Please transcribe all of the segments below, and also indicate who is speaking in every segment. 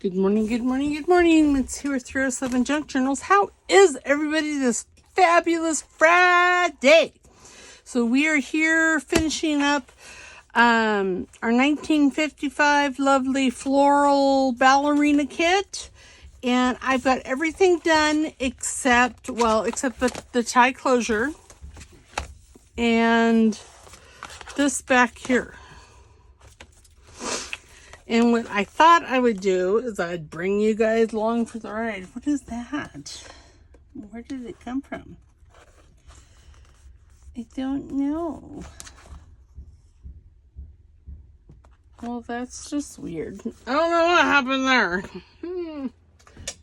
Speaker 1: Good morning, good morning, good morning. It's here with 307 Junk Journals. How is everybody this fabulous Friday? So we are here finishing up our 1955 Lovely Floral Ballerina kit. And I've got everything done except the tie closure and this back here. And what I thought I would do is I'd bring you guys along for the ride. What is that? Where did it come from? I don't know. Well, that's just weird. I don't know what happened there.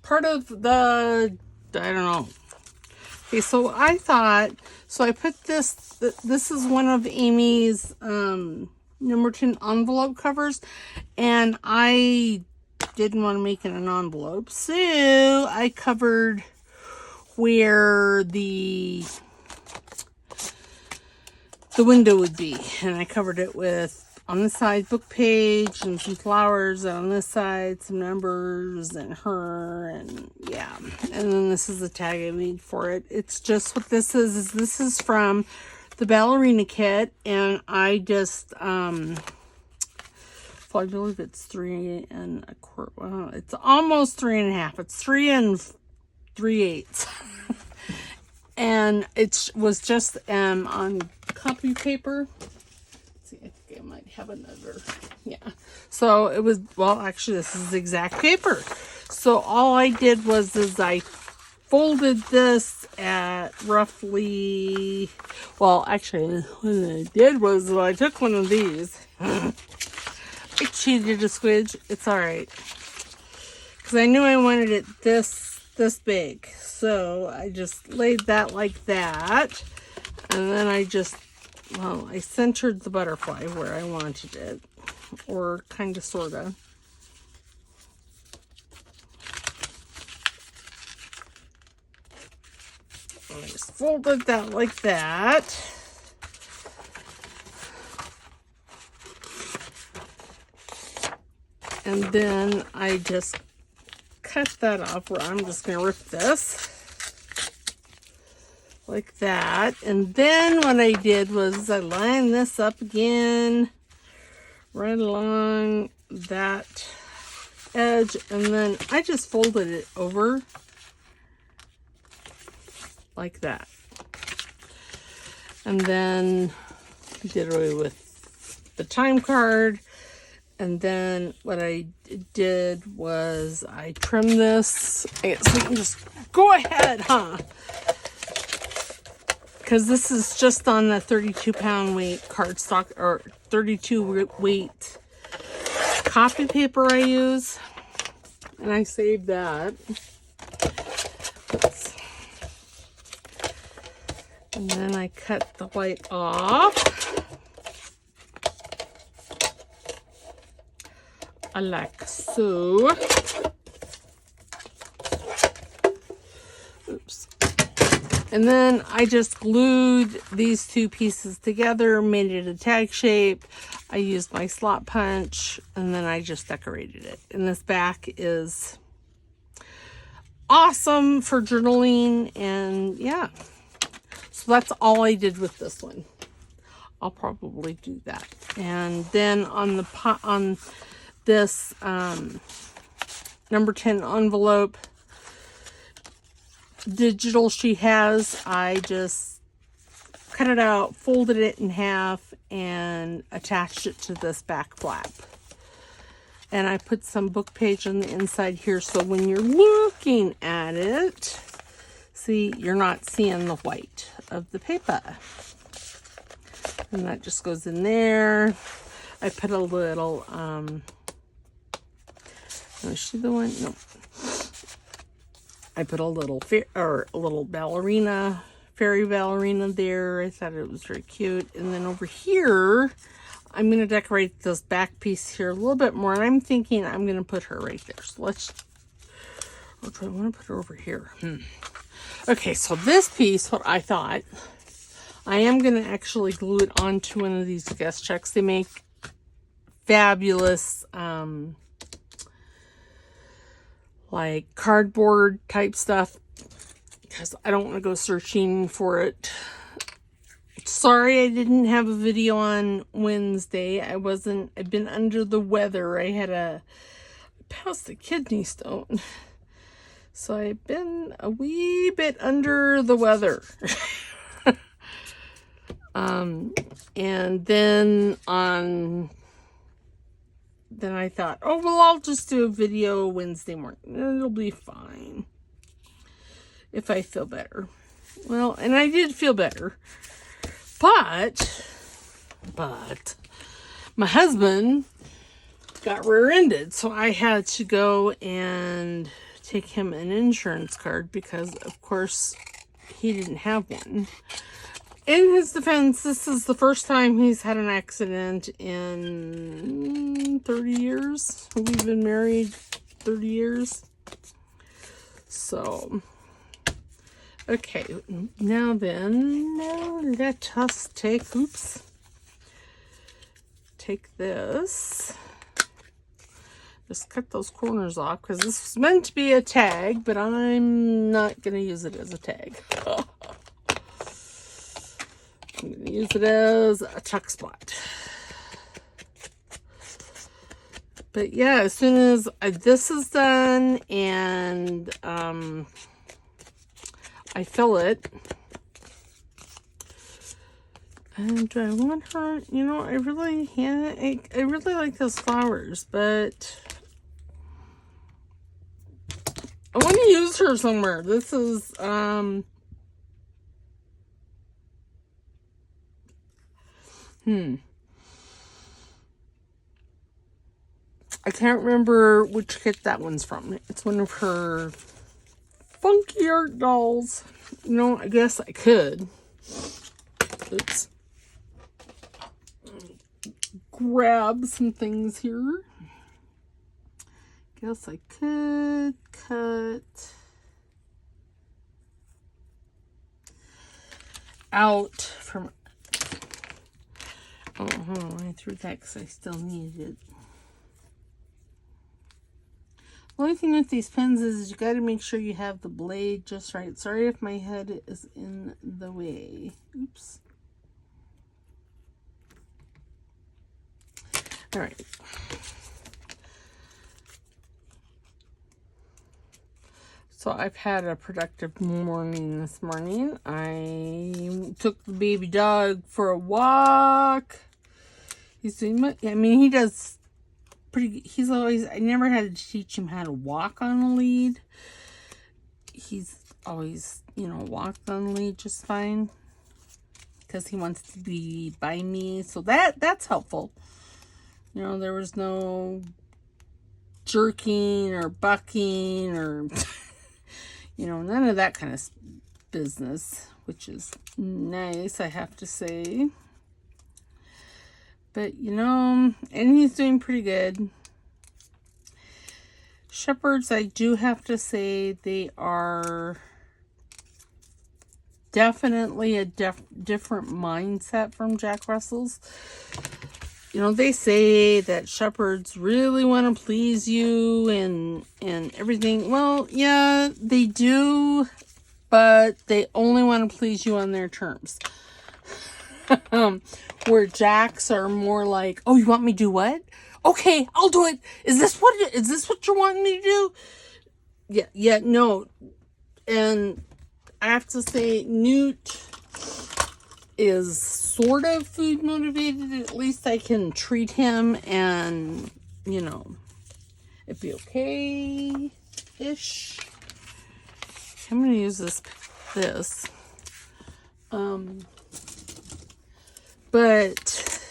Speaker 1: Part of the, I don't know. Okay, so I put this is one of Amy's, number 10 envelope covers, and I didn't want to make it an envelope, so I covered where the window would be, and I covered it with, on the side, book page and some flowers, and on this side some numbers and her, and yeah, and then this is the tag I made for it. It's just what this is from the ballerina kit, and I just I believe it's 3 1/4. Well, it's almost 3 1/2. It's 3 3/8, and it was just on copy paper. Let's see, I think I might have another. Yeah. So it was, well, actually, this is exact paper. So all I did was I folded this at roughly, well, actually, what I did was I took one of these. I cheated a squidge. It's all right, because I knew I wanted it this big. So I just laid that like that, and then I centered the butterfly where I wanted it, or kind of, sort of. I just folded that like that. And then I just cut that off where I'm just going to rip this like that. And then what I did was I lined this up again right along that edge, and then I just folded it over like that, and then did away with the time card. And then what I did was I trimmed this. So you can just go ahead, huh? Because this is just on the 32-pound weight cardstock, or 32 weight copy paper I use, and I saved that. Oops. And then I cut the white off. Like so. Oops. And then I just glued these two pieces together, made it a tag shape. I used my slot punch, and then I just decorated it. And this back is awesome for journaling, and yeah. So that's all I did with this one. I'll probably do that. And then on this number 10 envelope digital she has, I just cut it out, folded it in half, and attached it to this back flap. And I put some book page on the inside here, so when you're looking at it, see, you're not seeing the white of the paper. And that just goes in there. I put a little, is she the one? No. I put a little ballerina, fairy ballerina there. I thought it was very cute. And then over here, I'm going to decorate this back piece here a little bit more. And I'm thinking I'm going to put her right there. So I want to put her over here. Okay, so this piece, what I thought, I am going to actually glue it onto one of these guest checks. They make fabulous like cardboard type stuff, because I don't want to go searching for it. Sorry I didn't have a video on Wednesday. I've been under the weather. I passed a kidney stone. So I've been a wee bit under the weather. And then I thought, oh, well, I'll just do a video Wednesday morning. It'll be fine if I feel better. Well, and I did feel better. But my husband got rear-ended, so I had to go and take him an insurance card because, of course, he didn't have one. In his defense, this is the first time he's had an accident in 30 years. We've been married 30 years. So, okay, now then, let us take this. Just cut those corners off because this was meant to be a tag, but I'm not going to use it as a tag. I'm going to use it as a tuck spot. But yeah, as soon as this is done and I fill it, and do I want her, you know, I really like those flowers, but I want to use her somewhere. This is, I can't remember which kit that one's from. It's one of her funky art dolls. You know, I guess I could. Oops. Grab some things here. Guess I could cut out from... Oh, hold on. I threw that because I still needed it. The only thing with these pens is you got to make sure you have the blade just right. Sorry if my head is in the way. Oops. All right. So I've had a productive morning this morning. I took the baby dog for a walk. He's doing much, I mean, he does pretty, he's always, I never had to teach him how to walk on a lead. He's always, you know, walked on a lead just fine because he wants to be by me. So that's helpful. You know, there was no jerking or bucking or, you know, none of that kind of business, which is nice, I have to say. But, you know, and he's doing pretty good. Shepherds, I do have to say, they are definitely a different mindset from Jack Russell's. You know, they say that shepherds really want to please you and everything. Well, yeah, they do, but they only want to please you on their terms. Where Jacks are more like, oh, you want me to do what? Okay, I'll do it. Is this what you're wanting me to do? Yeah, no. And I have to say, Newt is sort of food motivated. At least I can treat him and, you know, it'd be okay-ish. I'm going to use this. But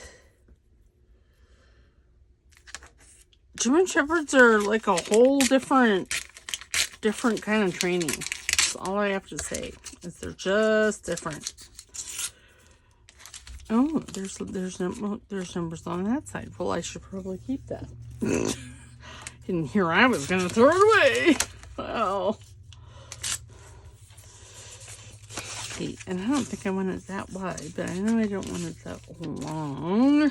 Speaker 1: German Shepherds are like a whole different kind of training. That's all I have to say, is they're just different. Oh, there's numbers on that side. Well, I should probably keep that. And here I was going to throw it away. Well. Okay, and I don't think I want it that wide, but I know I don't want it that long.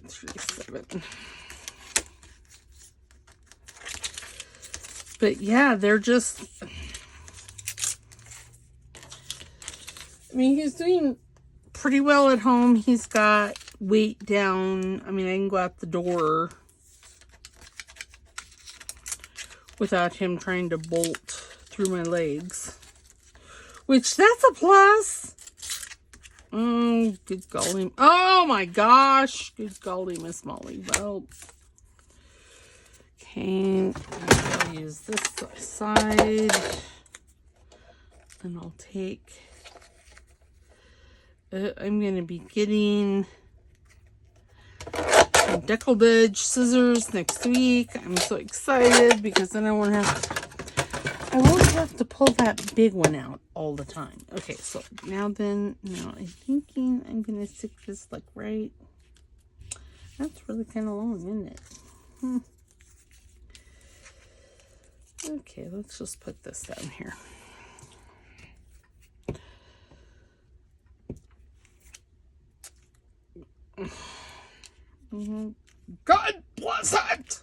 Speaker 1: 37. But yeah, they're just, I mean, he's doing pretty well at home. He's got weight down. I mean, I can go out the door without him trying to bolt through my legs, which that's a plus. Oh, good golly. Oh my gosh. Good golly, Miss Molly. Well, okay, I'll use this side, and I'll take, I'm going to be getting some decoupage scissors next week. I'm so excited because then I won't have to pull that big one out all the time. Okay, so now I'm thinking I'm going to stick this like right. That's really kind of long, isn't it? Okay, let's just put this down here. God bless it!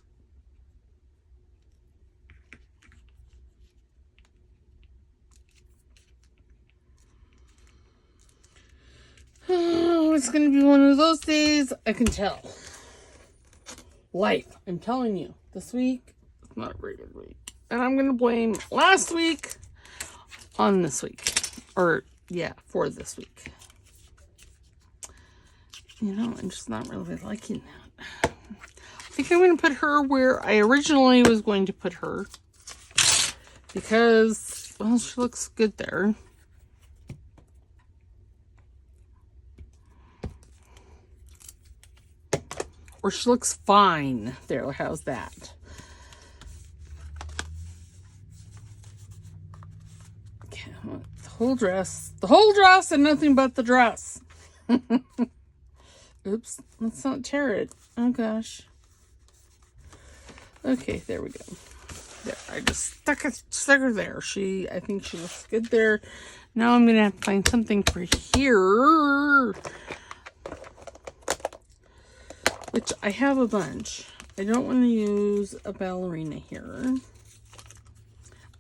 Speaker 1: Oh, it's going to be one of those days. I can tell. Life, I'm telling you. This week, it's not a very good week. And I'm going to blame last week on this week. Or, yeah, for this week. You know, I'm just not really liking that. I think I'm going to put her where I originally was going to put her. Because, well, she looks good there. Or she looks fine. There, how's that? Okay, the whole dress and nothing but the dress. Oops, let's not tear it. Oh gosh. Okay, there we go. There, I just stuck her there. I think she looks good there. Now I'm gonna have to find something for here. Which I have a bunch. I don't want to use a ballerina here.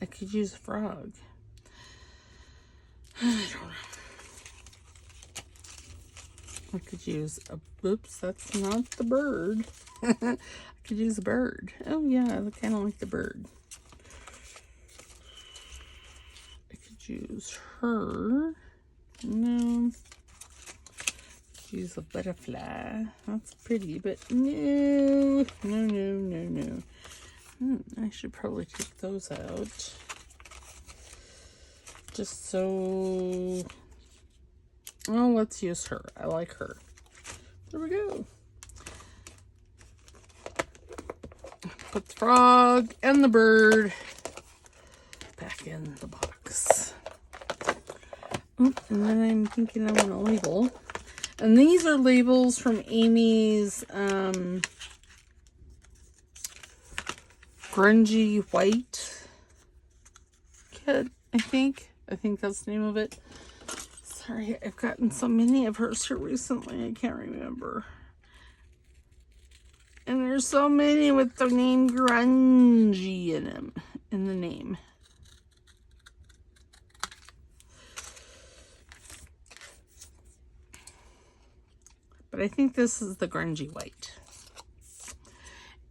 Speaker 1: I could use a frog. I don't know. I could use a, oops, that's not the bird. I could use a bird. Oh yeah, I kind of like the bird. I could use her. No. Use a butterfly. That's pretty, but no. I should probably take those out. Just so... Oh, let's use her. I like her. There we go. Put the frog and the bird back in the box. Oop, and then I'm thinking I want to label. And these are labels from Amy's Grungy White kit, I think. I think that's the name of it. Sorry, I've gotten so many of hers here recently, I can't remember. And there's so many with the name Grungy in them, in the name. But I think this is the Grungy White.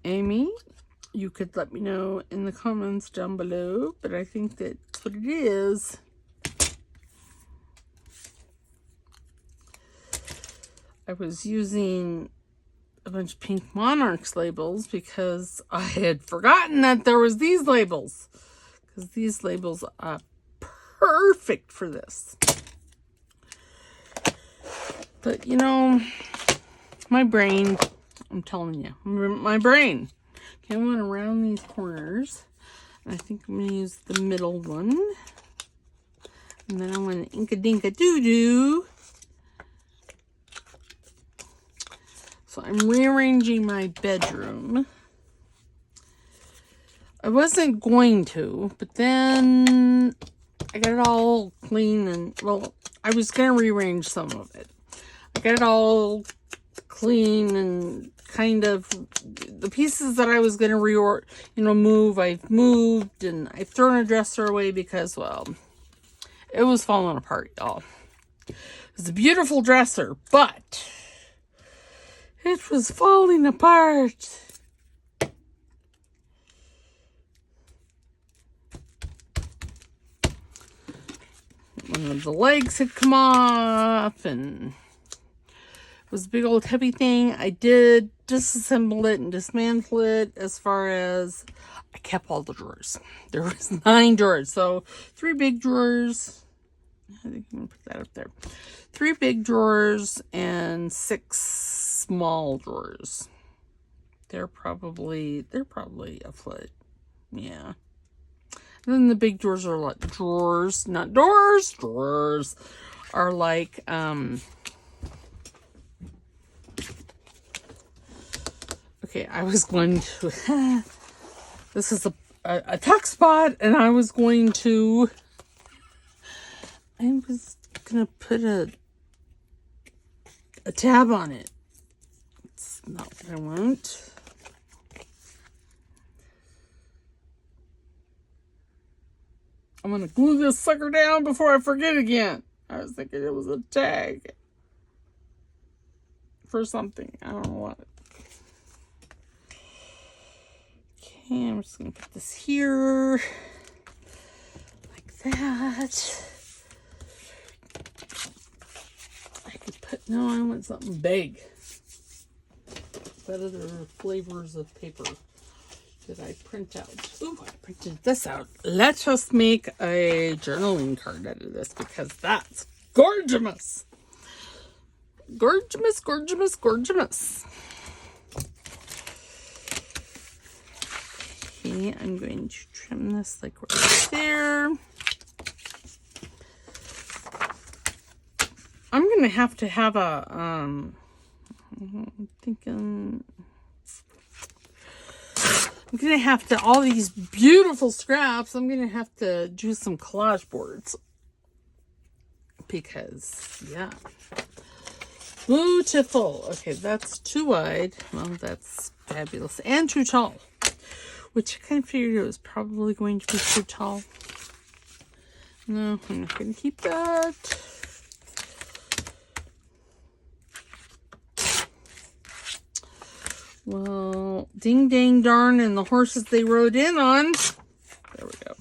Speaker 1: Amy, you could let me know in the comments down below, but I think that's what it is. I was using a bunch of Pink Monarchs labels because I had forgotten that there was these labels. Because these labels are perfect for this. But, you know, my brain, I'm telling you, my brain. Okay, I'm going to round these corners. I think I'm going to use the middle one. And then I'm going to Inka-Dinka-Doo-Doo. So I'm rearranging my bedroom. I wasn't going to, but then I got it all clean and, well, I was going to rearrange some of it. I got it all clean and kind of the pieces that I was going to move, I've moved, and I've thrown a dresser away because, well, it was falling apart, y'all. It was a beautiful dresser, but it was falling apart. One of the legs had come off, and it was a big old heavy thing. I did disassemble it and dismantle it. As far as I kept all the drawers. There was 9 drawers. So 3 big drawers. I think I'm going to put that up there. 3 big drawers and 6 small drawers. They're probably a foot. Yeah. And then the big drawers are like drawers, not doors. Drawers are like okay, I was going to this is a tuck spot, and I was gonna put a tab on it. It's not what I want. I'm gonna glue this sucker down before I forget again. I was thinking it was a tag for something. I don't know what. Okay, I'm just gonna put this here like that. I could put, no, I want something big. What other flavors of paper did I print out? Ooh, I printed this out. Let's just make a journaling card out of this because that's gorgeous. Gorgeous, gorgeous, gorgeous. Okay, I'm going to trim this like right there. I'm going to have a, I'm thinking, I'm going to have to, all these beautiful scraps, I'm going to have to do some collage boards. Because, yeah. Beautiful. Okay, that's too wide. Well, that's fabulous. And too tall. Which I kind of figured it was probably going to be too tall. No, I'm not going to keep that. Well, ding, dang, darn, and the horses they rode in on. There we go.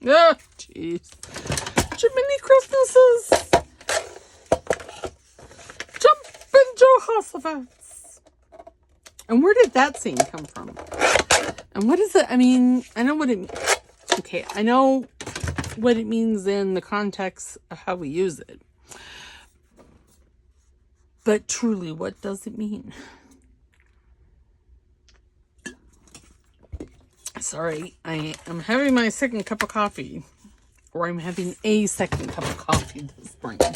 Speaker 1: Ah, jeez. Jiminy Christmases. Jumpin' Jehoshaphat's. And where did that scene come from? And what is it? I mean, I know what it means. Okay, I know what it means in the context of how we use it. But truly, what does it mean? Sorry, I am having my second cup of coffee. Or I'm having a second cup of coffee this morning.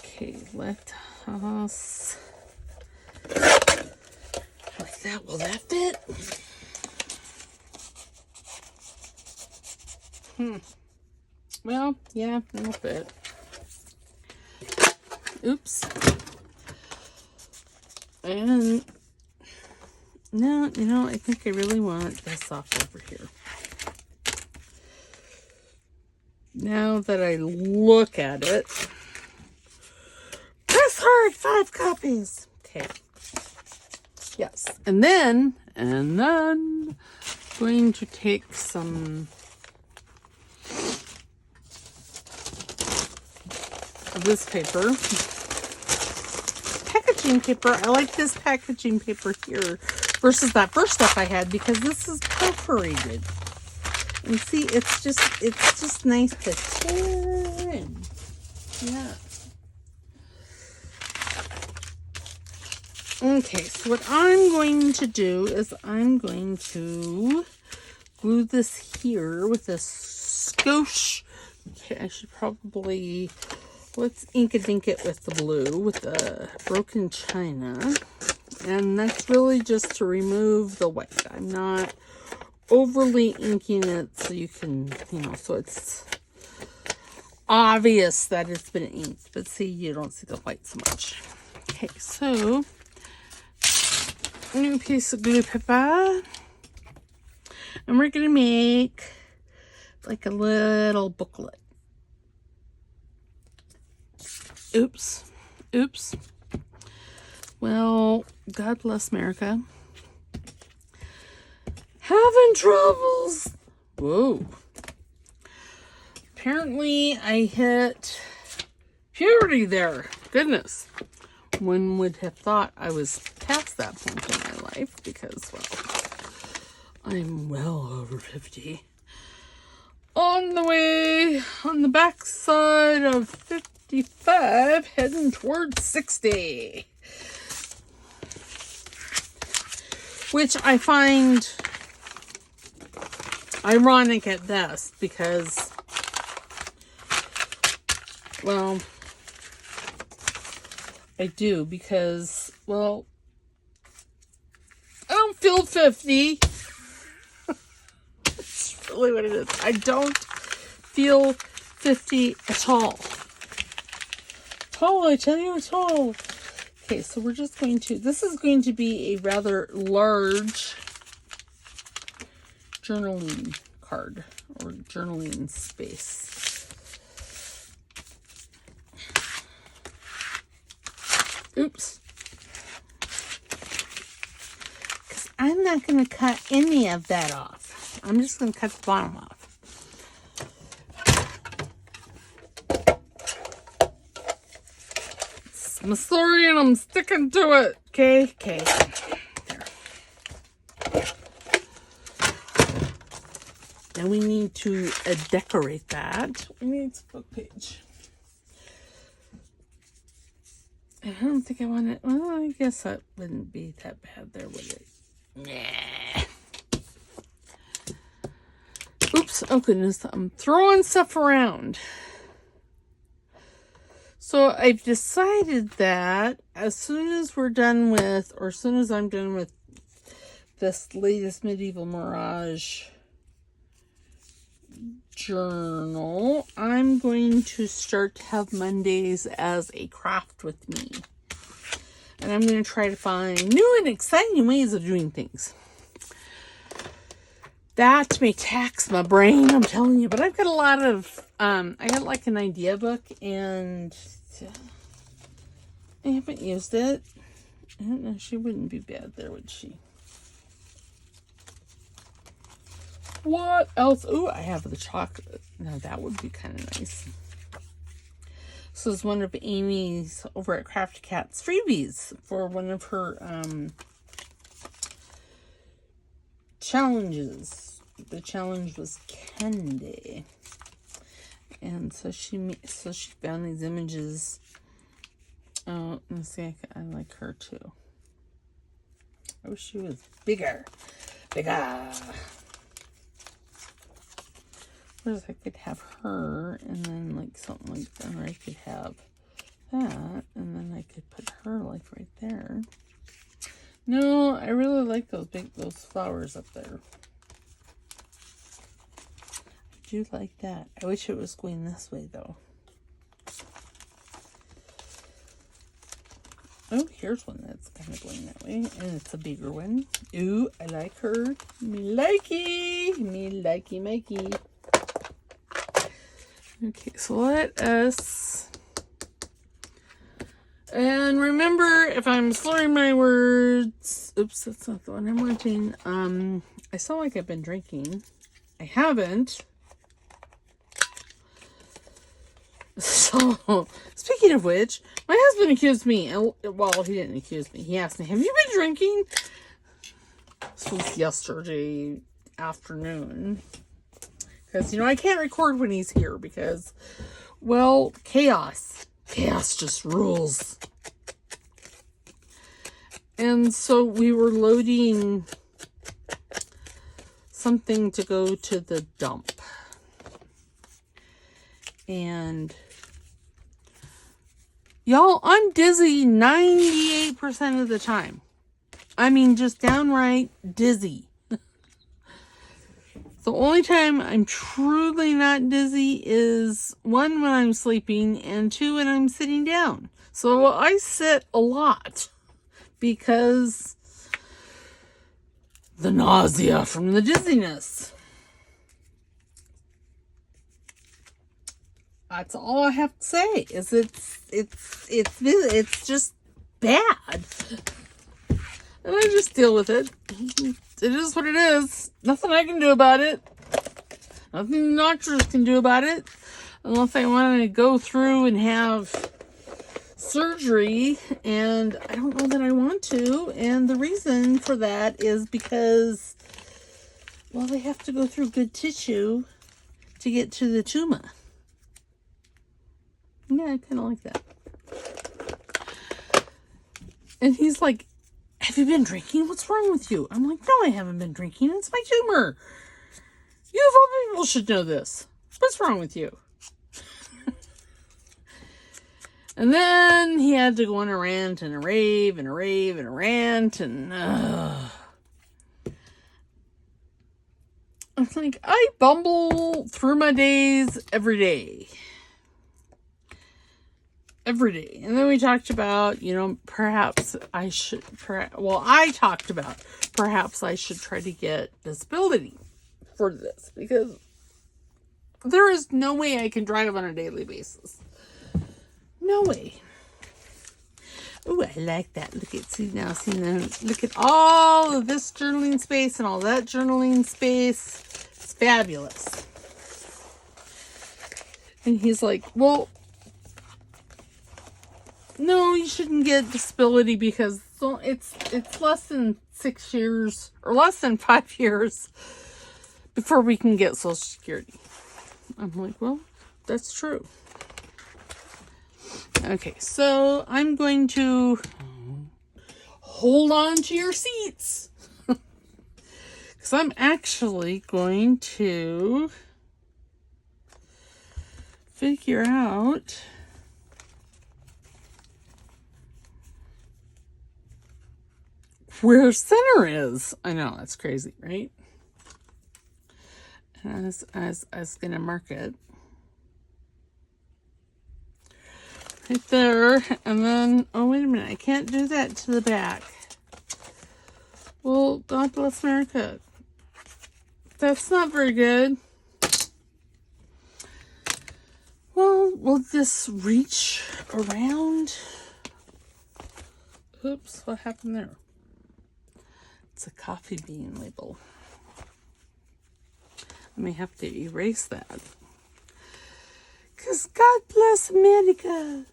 Speaker 1: Okay, let us... Like that, will that fit? Well, yeah, it'll fit. Oops. And... No, you know, I think I really want this off over here. Now that I look at it. Press hard, 5 copies. Okay. Yes. And then, going to take some of this paper. Packaging paper. I like this packaging paper here versus that first stuff I had because this is perforated. And see, it's just nice to tear in. Yeah. Okay, so what I'm going to do is I'm going to glue this here with a skosh. Okay, I should probably, let's ink-a-dink it with the blue, with the broken china. And that's really just to remove the white. I'm not overly inking it so you can, you know, so it's obvious that it's been inked. But see, you don't see the white so much. Okay, so new piece of glue paper. And we're going to make like a little booklet. Oops. Oops. Well, God bless America. Having troubles. Whoa. Apparently I hit puberty there. Goodness. One would have thought I was past that point in my life because, well, I'm well over 50. On the way, on the backside of 55, heading towards 60. Which I find ironic at best because, well, I do because, well, I don't feel 50. That's really what it is. I don't feel 50 at all. Tall, I tell you, tall. Okay, so we're just going to, this is going to be a rather large journaling card or journaling space. Oops. Because I'm not going to cut any of that off. I'm just going to cut the bottom off. It's my story and I'm sticking to it. Okay, okay. There. Now we need to decorate that. We need a book page. I don't think I want it. Well, I guess that wouldn't be that bad there, would it? Nah. Oops. Oh, goodness. I'm throwing stuff around. So I've decided that as soon as we're done with, or as soon as I'm done with this latest Medieval Mirage journal, I'm going to start to have Mondays as a craft with me. And I'm going to try to find new and exciting ways of doing things. That may tax my brain, I'm telling you. But I've got a lot of, I got like an idea book and I haven't used it. I don't know, she wouldn't be bad there, would she? What else? Ooh, I have the chocolate. Now that would be kind of nice. This is one of Amy's over at Crafty Cat's freebies for one of her challenges. The challenge was candy, and so she found these images. Oh, let's see. I like her too. I wish she was bigger. Whereas I could have her and then like something like that, or I could have that and then I could put her like right there. No, I really like those flowers up there. I do like that. I wish it was going this way though. Oh, here's one that's kind of going that way, and it's a bigger one. Ooh, I like her. Me likey, Mikey. Okay, so let us, and remember, if I'm slurring my words, oops, that's not the one I'm wanting. I sound like I've been drinking. I haven't. So, speaking of which, my husband accused me, well, he didn't accuse me. He asked me, have you been drinking? This was yesterday afternoon. Because, you know, I can't record when he's here because, well, chaos. Chaos just rules. And so we were loading something to go to the dump. And, y'all, I'm dizzy 98% of the time. I mean, just downright dizzy. The only time I'm truly not dizzy is, one, when I'm sleeping, and two, when I'm sitting down. So I sit a lot because the nausea from the dizziness. That's all I have to say. Is it's just bad, and I just deal with it. It is what it is. Nothing I can do about it. Nothing the doctors can do about it, unless I want to go through and have surgery, and I don't know that I want to. And the reason for that is because, well, they have to go through good tissue to get to the tumor. Yeah, I kind of like that. And he's like, have you been drinking? What's wrong with you? I'm like, no, I haven't been drinking. It's my tumor. You of all people should know this. What's wrong with you? And then he had to go on a rant and a rave and a rave and a rant. And I'm like, I bumble through my days every day. Every day. And then we talked about, perhaps I should, I talked about perhaps I should try to get disability for this, because there is no way I can drive on a daily basis. No way. Oh, I like that. Look at, look at all of this journaling space and all that journaling space. It's fabulous. And he's like, well, no, you shouldn't get disability because it's less than 6 years or less than 5 years before we can get Social Security. I'm like, well, that's true. Okay, so I'm going to hold on to your seats because I'm actually going to figure out where center is. I know, that's crazy, right? And I was gonna mark it right there, and then, oh, wait a minute, I can't do that to the back. Well, God bless America. That's not very good. Well, we'll just reach around. Oops, what happened there? It's a coffee bean label. I may have to erase that. Because God bless America.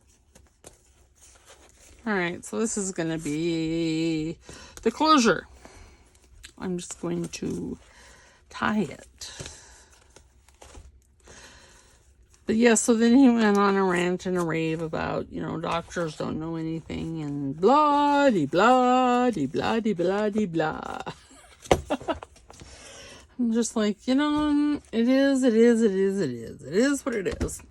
Speaker 1: Alright, so this is going to be the closure. I'm just going to tie it. But yeah, so then he went on a rant and a rave about, doctors don't know anything and blah, de blah, de blah, de blah, de blah. I'm just like, it is what it is.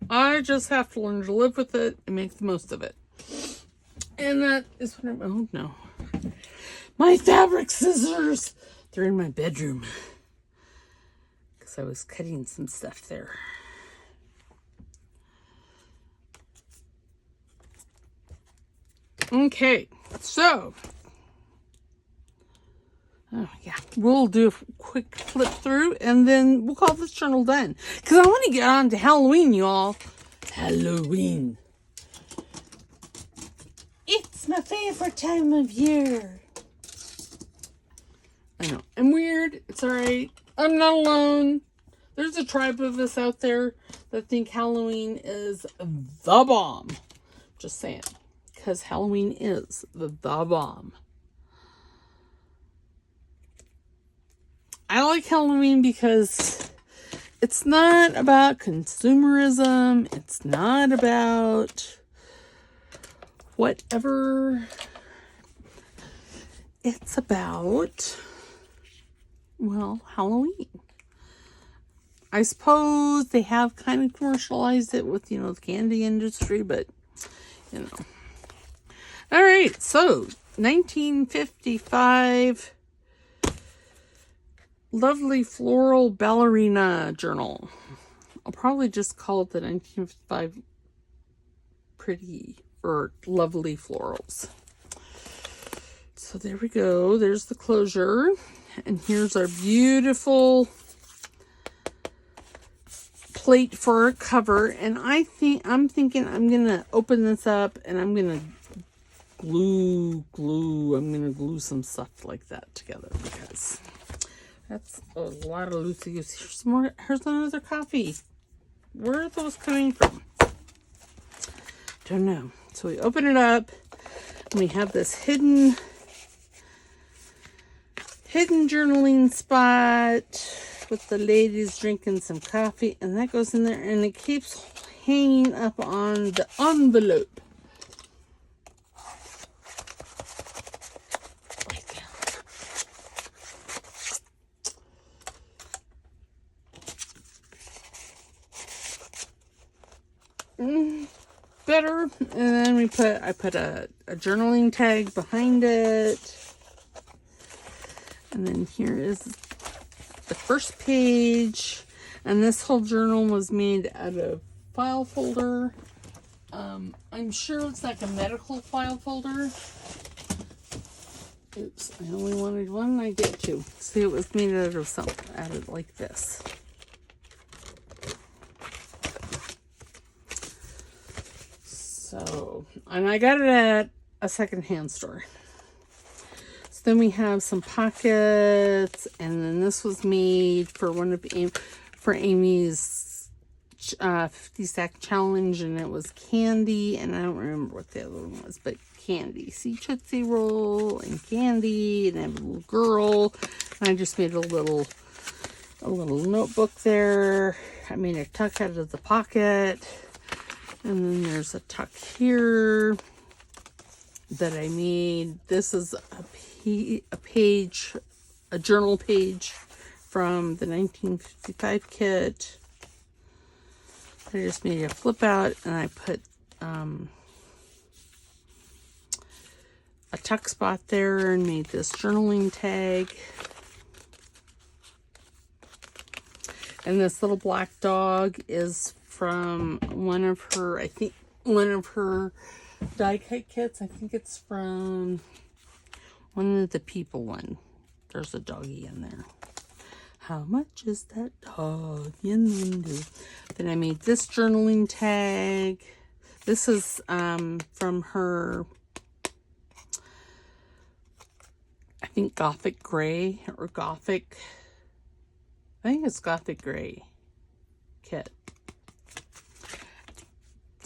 Speaker 1: I just have to learn to live with it and make the most of it. And that is what I'm, oh no. My fabric scissors! They're in my bedroom. Because I was cutting some stuff there. Okay, so. Oh, yeah. We'll do a quick flip through and then we'll call this journal done. Because I want to get on to Halloween, y'all. Halloween. It's my favorite time of year. I know. I'm weird. It's alright. I'm not alone. There's a tribe of us out there that think Halloween is the bomb. Just saying. Because Halloween is the bomb. I like Halloween because it's not about consumerism. It's not about whatever. It's about, well, Halloween. I suppose they have kind of commercialized it with, the candy industry, but, All right, so 1955... Lovely Floral Ballerina journal. I'll probably just call it the 1955 Pretty or Lovely Florals. So So there we go. There's the closure. And here's our beautiful plate for our cover. And I'm thinking I'm going to open this up and I'm going to glue. I'm going to glue some stuff like that together because that's a lot of loosey-goosey. Here's some more. Here's another coffee. Where are those coming from? Don't know. So we open it up and we have this hidden journaling spot with the ladies drinking some coffee, and that goes in there and it keeps hanging up on the envelope. Right there. Better. And then I put a journaling tag behind it. And then here is the first page. And this whole journal was made out of file folder. I'm sure it's like a medical file folder. Oops, I only wanted one, I get two. See, it was made out of something, out of like this. So, and I got it at a secondhand store. So then we have some pockets, and then this was made for Amy's 50 stack challenge, and it was candy, and I don't remember what the other one was, but candy. See, Tootsie Roll and candy, and I have a little girl, and I just made a little notebook there. I made a tuck out of the pocket. And then there's a tuck here that I made. This is a journal page from the 1955 kit. I just made a flip out and I put a tuck spot there and made this journaling tag. And this little black dog is from one of her die cut kits. I think it's from one of the people one. There's a doggy in there. How much is that dog in the window? Then I made this journaling tag. This is from her, I think, Gothic Gray or Gothic. I think it's Gothic Gray kit.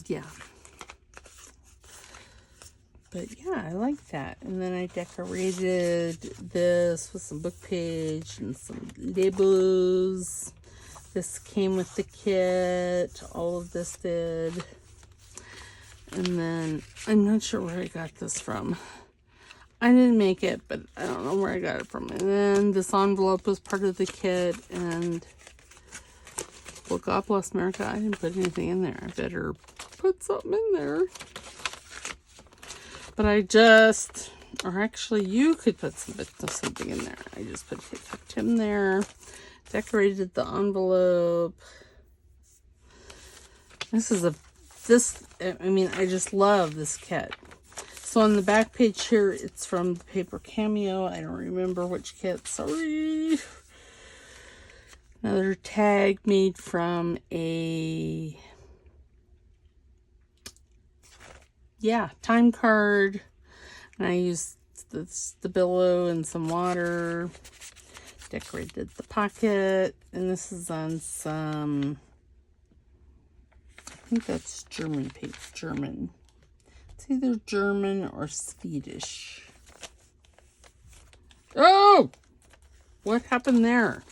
Speaker 1: Yeah. But yeah, I like that. And then I decorated this with some book page and some labels. This came with the kit. All of this did. And then I'm not sure where I got this from. I didn't make it, but I don't know where I got it from. And then this envelope was part of the kit. And well, God bless America, I didn't put anything in there. I better put something in there. But or actually you could put something in there. I just put Tim there, decorated the envelope. I just love this kit. So on the back page here, it's from the paper Cameo. I don't remember which kit, sorry. Another tag made from a time card, and I used the Stabilo and some water, decorated the pocket, and this is on some, I think that's German paper, German. It's either German or Swedish. Oh! What happened there?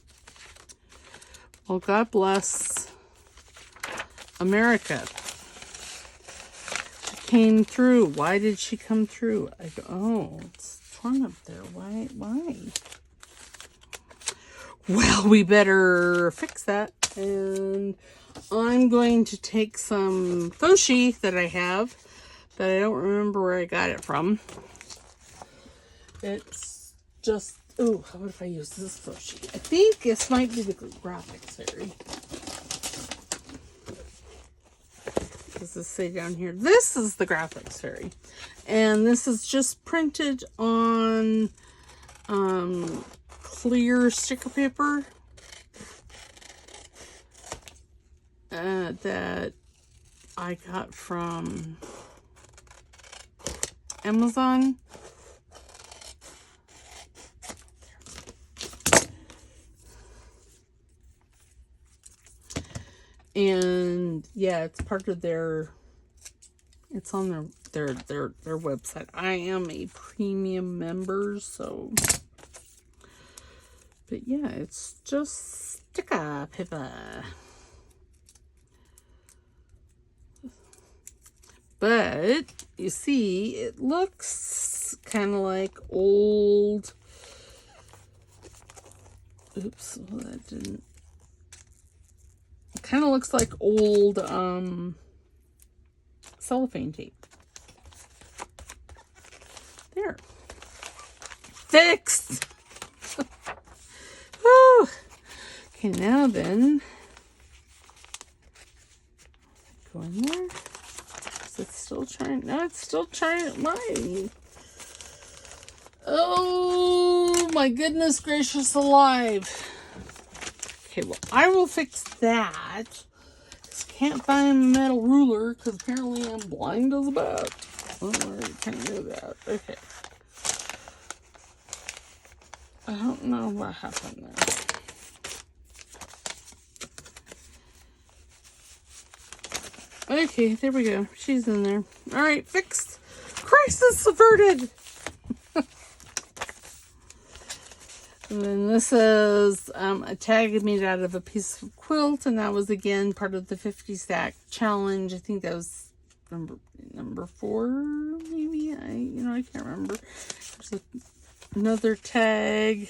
Speaker 1: Well, God bless America. Came through. Why did she come through? It's torn up there. Why? Well, we better fix that. And I'm going to take some Foshi that I have that I don't remember where I got it from. It's just, how about if I use this Foshi? I think this might be the graphics series. This does it say down here? This is the graphics fairy. And this is just printed on clear sticker paper that I got from Amazon. And yeah, it's part of their, it's on their website. I am a premium member, so, but yeah, it's just sticker paper. But you see, it looks kind of like old, oops, well, that didn't, it kind of looks like old cellophane tape. There. Fixed! Whew. Okay, now then, go in there. It's still trying. No, it's still trying. Why? Oh my goodness gracious alive. Okay, well, I will fix that. Just can't find a metal ruler because apparently I'm blind as a bat. Oh, I already kind of knew that. Okay. I don't know what happened there. Okay, there we go. She's in there. All right, fixed. Crisis averted. And then this is a tag made out of a piece of quilt, and that was again part of the 50 stack challenge. I think that was number 4, maybe. I can't remember. There's another tag.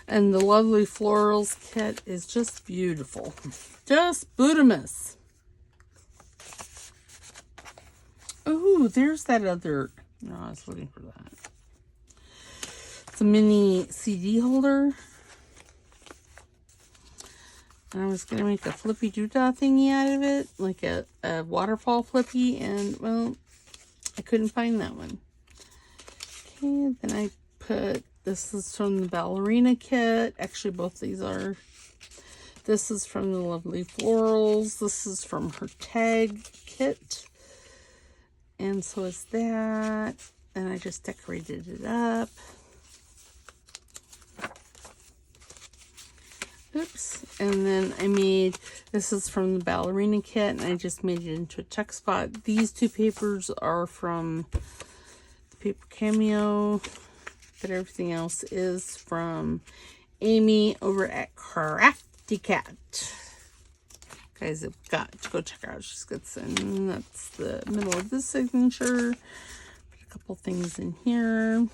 Speaker 1: And the Lovely Florals kit is just beautiful. Just bootimus. Oh, there's that other. No, I was looking for that. It's a mini CD holder. And I was going to make a flippy doodah thingy out of it. Like a waterfall flippy. And, well, I couldn't find that one. Okay, then I put... This is from the ballerina kit. Actually, both these are. This is from the Lovely Florals. This is from her tag kit. And so is that. And I just decorated it up. Oops. And then I made, this is from the ballerina kit. And I just made it into a tuck spot. These two papers are from the paper cameo. But everything else is from Amy over at Crafty Cat. Guys have got to go check her out. She's good. And that's the middle of this signature. Put a couple things in here.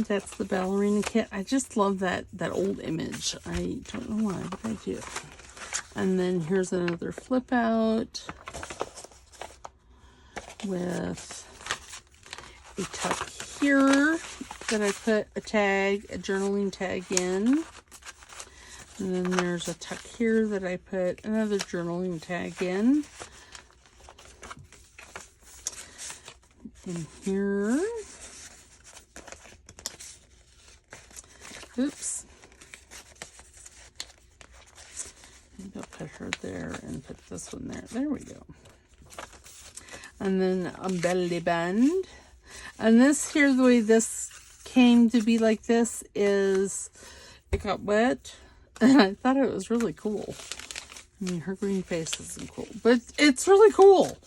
Speaker 1: That's the ballerina kit. I just love that old image. I don't know why, but I do. And then here's another flip out with a tuck here that I put a journaling tag in. And then there's a tuck here that I put another journaling tag in. In here. Oops. Maybe I'll put her there and put this one there. There we go. And then a belly band. And this here, the way this came to be like this is, it got wet. And I thought it was really cool. I mean, her green face isn't cool, but it's really cool.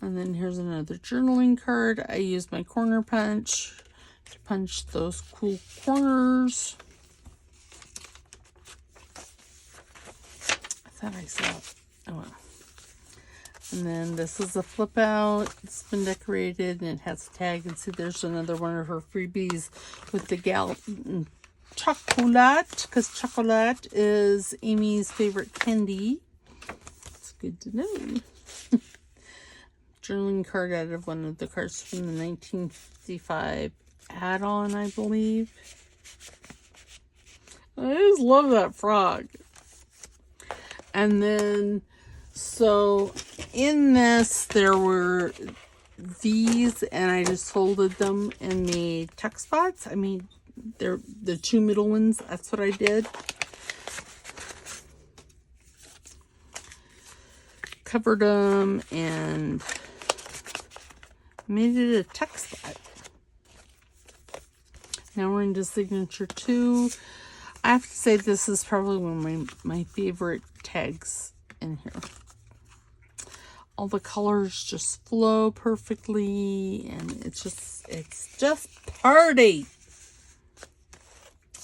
Speaker 1: And then here's another journaling card. I used my corner punch to punch those cool corners. I thought I saw it. Oh well. And then this is a flip out. It's been decorated and it has a tag. And see, there's another one of her freebies with the gal chocolate, because chocolate is Amy's favorite candy. It's good to know. Journaling card out of one of the cards from the 1955 add-on, I believe. I just love that frog. And then, so in this, there were these, and I just folded them and made tuck spots. I mean, they're the two middle ones. That's what I did. Covered them and made it a tuck spot. Now we're into signature 2. I have to say this is probably one of my favorite tags in here. All the colors just flow perfectly, and it's just party.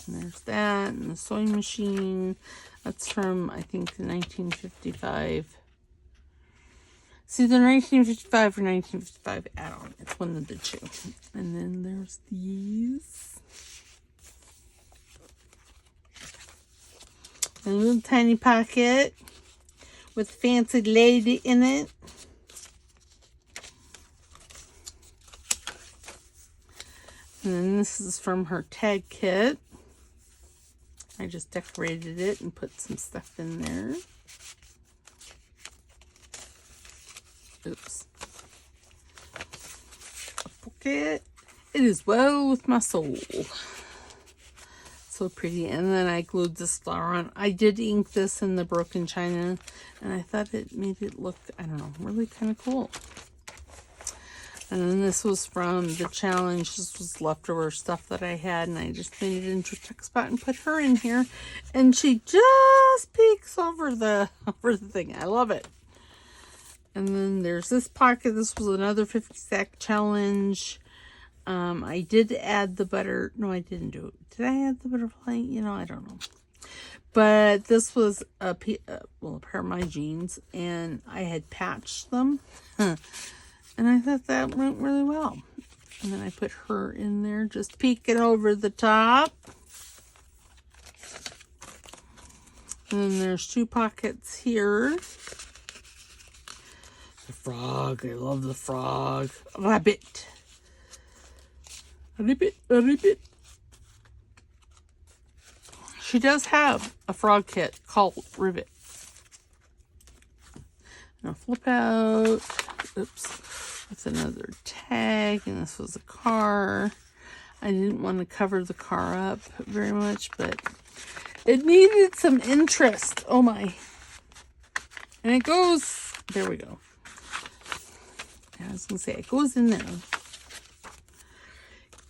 Speaker 1: And there's that, and the sewing machine. That's from, I think, the 1955. It's either 1955 or 1955 add-on. It's one of the two. And then there's these. A little tiny pocket with a fancy lady in it. And then this is from her tag kit. I just decorated it and put some stuff in there. Oops. A pocket. It is well with my soul. So pretty. And then I glued this flower on. I did ink this in the broken china, and I thought it made it look, I don't know, really kind of cool. And then this was from the challenge. This was leftover stuff that I had, and I just made it into a tuck spot and put her in here, and she just peeks over the thing. I love it. And then there's this pocket. This was another 50 stack challenge. I did add the butter. No, I didn't do it. Did I add the butterfly? You know, I don't know. But this was a pair of my jeans, and I had patched them. And I thought that went really well. And then I put her in there, just peeking over the top. And then there's 2 pockets here. The frog. I love the frog. Rabbit. Ribbit, a ribbit. She does have a frog kit called Ribbit. Now flip out. Oops. That's another tag, and this was a car. I didn't want to cover the car up very much, but it needed some interest. Oh my. And it goes, there we go. I was going to say, it goes in there.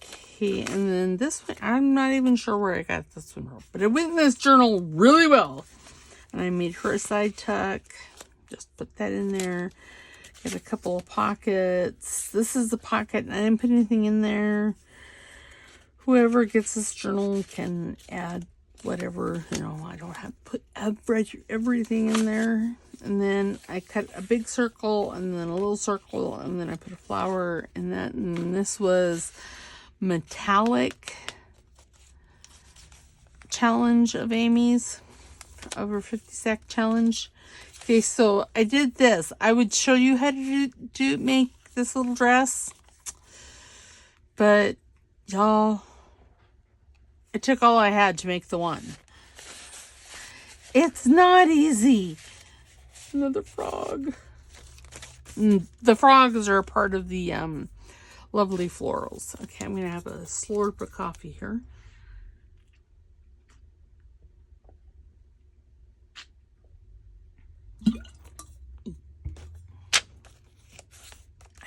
Speaker 1: Okay, and then this one, I'm not even sure where I got this one from, but it went in this journal really well. And I made her a side tuck. Just put that in there. Get a couple of pockets. This is the pocket, and I didn't put anything in there. Whoever gets this journal can add whatever, you know, I don't have to put everything in there. And then I cut a big circle, and then a little circle, and then I put a flower in that. And this was metallic challenge of Amy's, over 50 stack challenge. Okay, so I did this. I would show you how to make this little dress, but y'all, it took all I had to make the one. It's not easy. Another frog. The frogs are a part of the Lovely Florals. Okay, I'm going to have a slurp of coffee here.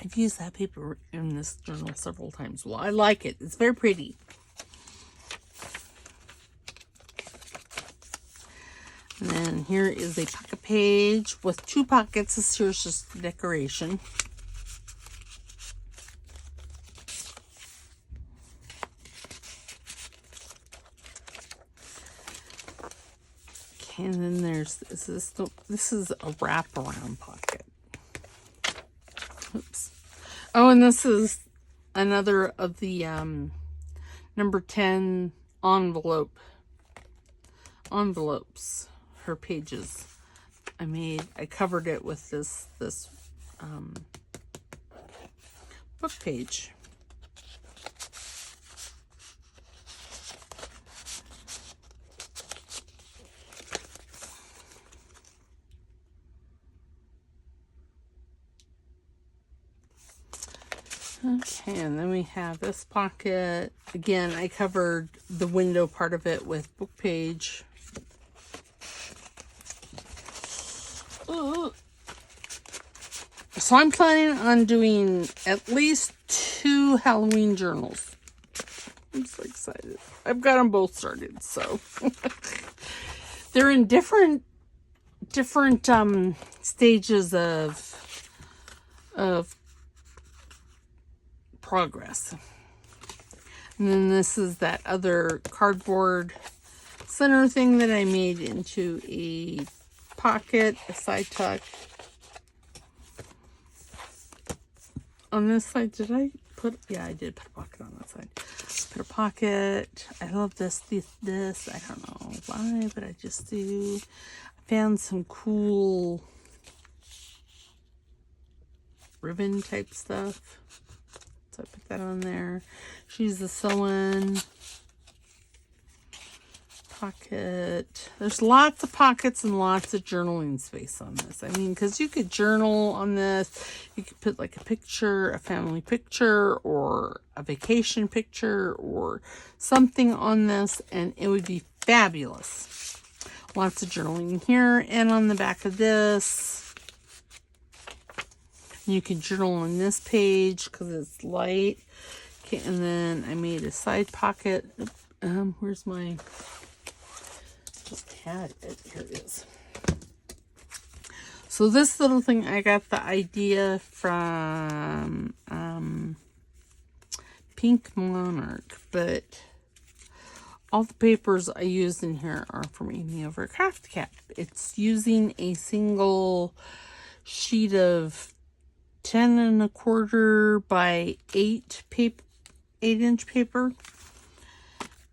Speaker 1: I've used that paper in this journal several times. Well, I like it. It's very pretty. And then here is a pocket page with 2 pockets. This here's just decoration. Okay, and then there's this is a wraparound pocket. Oops. Oh, and this is another of the number 10 envelopes. Her pages. I covered it with this book page. Okay, and then we have this pocket. Again, I covered the window part of it with book page. So I'm planning on doing at least 2 Halloween journals. I'm so excited. I've got them both started, so they're in different stages of progress. And then this is that other cardboard center thing that I made into a pocket, a side tuck. On this side, did I put, yeah, I did put a pocket on that side. Put a pocket. I love this. I don't know why, but I just do. I found some cool ribbon type stuff. So I put that on there. She's the sewing pocket. There's lots of pockets and lots of journaling space on this. I mean, because you could journal on this. You could put like a picture, a family picture, or a vacation picture, or something on this, and it would be fabulous. Lots of journaling here, and on the back of this, you can journal on this page because it's light. Okay, and then I made a side pocket. Where's my... just had it. Here it is. So this little thing, I got the idea from Pink Monarch, but all the papers I used in here are from Amy over at Crafty Cat. It's using a single sheet of 10 1/4 by 8-inch paper,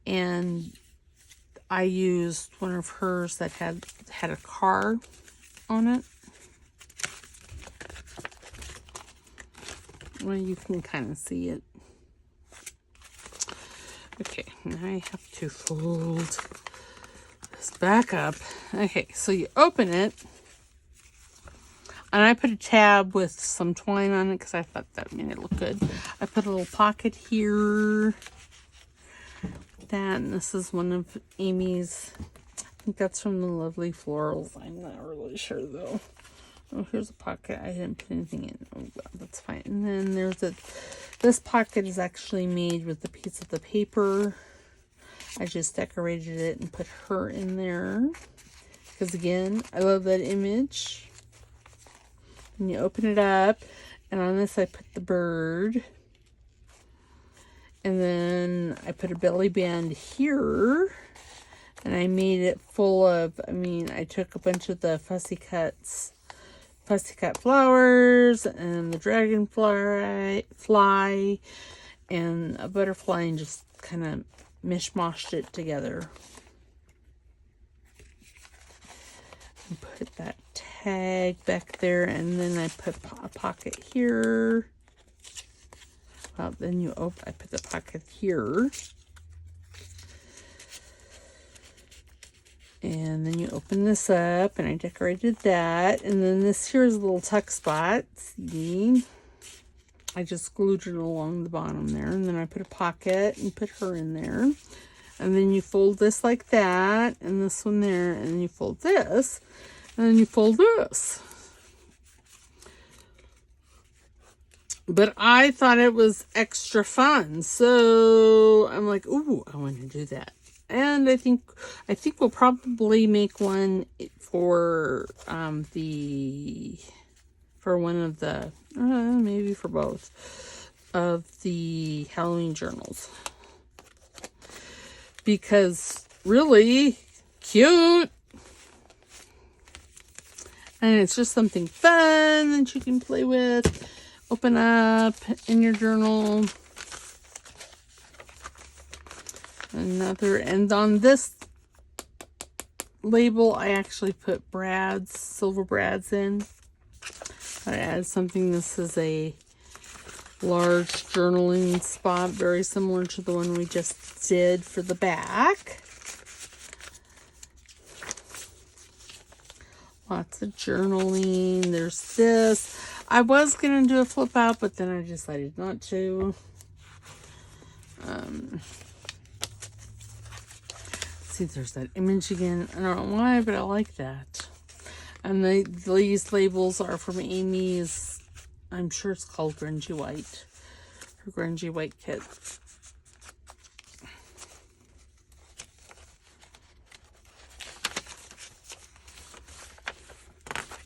Speaker 1: and I used one of hers that had a car on it. Well, you can kind of see it. Okay, now I have to fold this back up. Okay, so you open it, and I put a tab with some twine on it because I thought that made it look good. I put a little pocket here. That, and this is one of Amy's. I think that's from the Lovely Florals. I'm not really sure though. Oh, here's a pocket. I didn't put anything in. Oh god, that's fine. And then there's this pocket is actually made with a piece of the paper. I just decorated it and put her in there because again, I love that image. And you open it up, and on this I put the bird. And then I put a belly band here, and I made it full of, I took a bunch of the Fussy Cut flowers, and the dragonfly, and a butterfly, and just kind of mishmashed it together. And put that tag back there, and then I put a pocket here. Well, then I put the pocket here. And then you open this up, and I decorated that. And then this here is a little tuck spot. See? I just glued it along the bottom there. And then I put a pocket and put her in there. And then you fold this like that, and this one there, and then you fold this, and then you fold this. But I thought it was extra fun, so I'm like, ooh, I want to do that. And I think we'll probably make one for one of the maybe for both of the Halloween journals, because really cute, and it's just something fun that you can play with. Open up in your journal. Another, and on this label, I actually put brads, silver brads in. I added something. This is a large journaling spot, very similar to the one we just did for the back. Lots of journaling. There's this. I was going to do a flip out, but then I decided not to. See, there's that image again. I don't know why, but I like that. And these labels are from Amy's, I'm sure it's called Grungy White. Her Grungy White kit.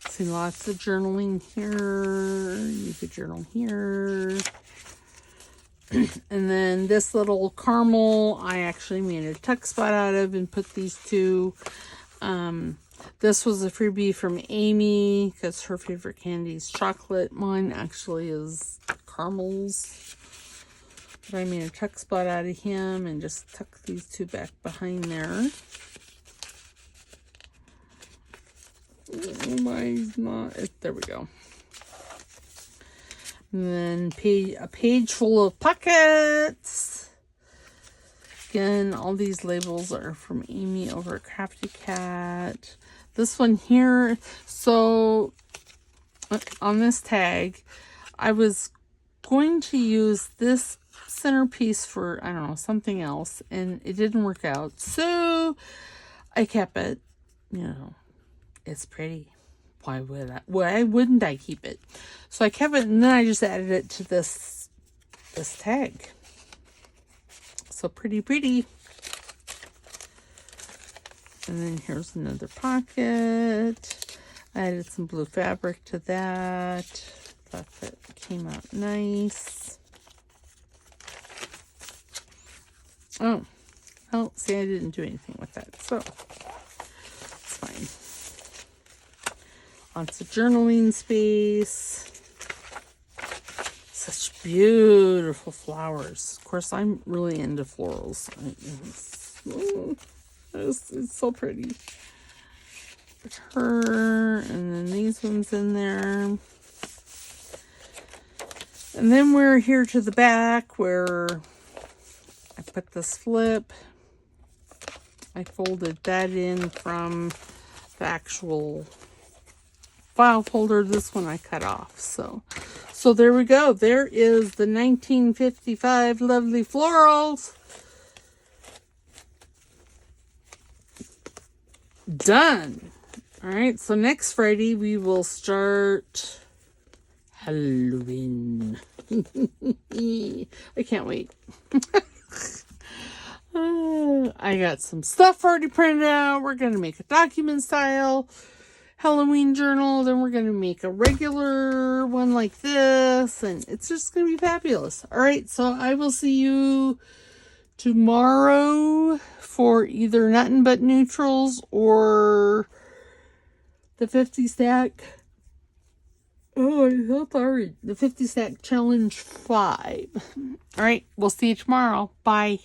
Speaker 1: See, lots of journaling here. You could journal here. And then this little caramel, I actually made a tuck spot out of and put these two. This was a freebie from Amy because her favorite candy is chocolate. Mine actually is caramels. But I made a tuck spot out of him and just tuck these two back behind there. Mine's not. There we go. And then a page full of pockets. Again, all these labels are from Amy over at Crafty Cat. This one here, so on this tag, I was going to use this centerpiece for, I don't know, something else, and it didn't work out. So I kept it. You know, it's pretty. Why wouldn't I keep it? So I kept it, and then I just added it to this tag. So pretty. And then here's another pocket. I added some blue fabric to that. Thought that came out nice. Oh, see, I didn't do anything with that, so it's fine. Lots of journaling space. Such beautiful flowers. Of course, I'm really into florals. It's so pretty. There's her, and then these ones in there. And then we're here to the back where I put this flip. I folded that in from the actual file folder. This one I cut off. So there we go. There is the 1955 Lovely Florals. Done. All right, so next Friday we will start Halloween. I can't wait. I got some stuff already printed out. We're going to make a document style Halloween journal. Then we're going to make a regular one like this. And it's just going to be fabulous. All right, so I will see you tomorrow for either Nothing But Neutrals or the 50 stack. Oh, I'm so sorry. The 50 stack challenge 5. All right, we'll see you tomorrow. Bye.